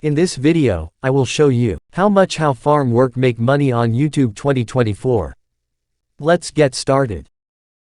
In this video, I will show you how much How Farm Work make money on YouTube 2024. Let's get started.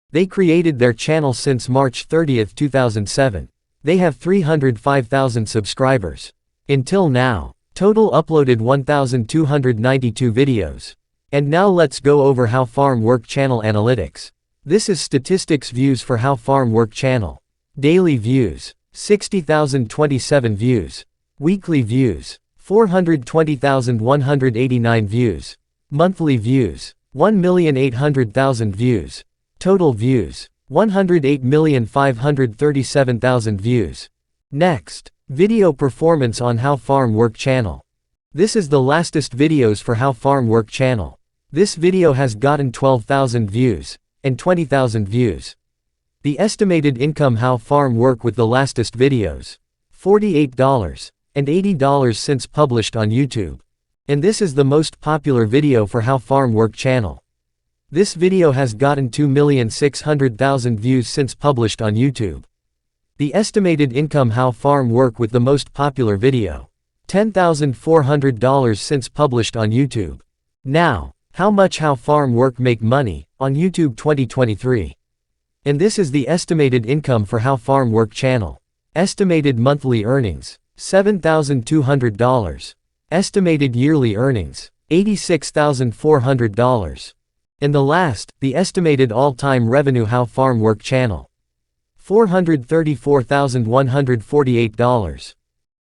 They created their channel since March 30, 2007. They have 305,000 subscribers. Until now, total uploaded 1,292 videos. And now let's go over How Farm Work channel analytics. This is statistics views for How Farm Work channel. Daily views, 60,027 views. Weekly views, 420,189 views. Monthly views, 1,800,000 views. Total views, 108,537,000 views. Next, video performance on How Farm Work channel. This is the lastest videos for How Farm Work channel. This video has gotten 12,000 views and 20,000 views. The estimated income How Farm Work with the lastest videos, $48 and $80 since published on YouTube. And this is the most popular video for How Farm Work channel. This video has gotten 2,600,000 views since published on YouTube. The estimated income How Farm Work with the most popular video, $10,400 since published on YouTube. Now, how much How Farm Work make money on YouTube 2023. And this is the estimated income for How Farm Work channel. Estimated monthly earnings, $7,200. Estimated yearly earnings, $86,400. And the last, the estimated all-time revenue How Farm Work channel, $434,148.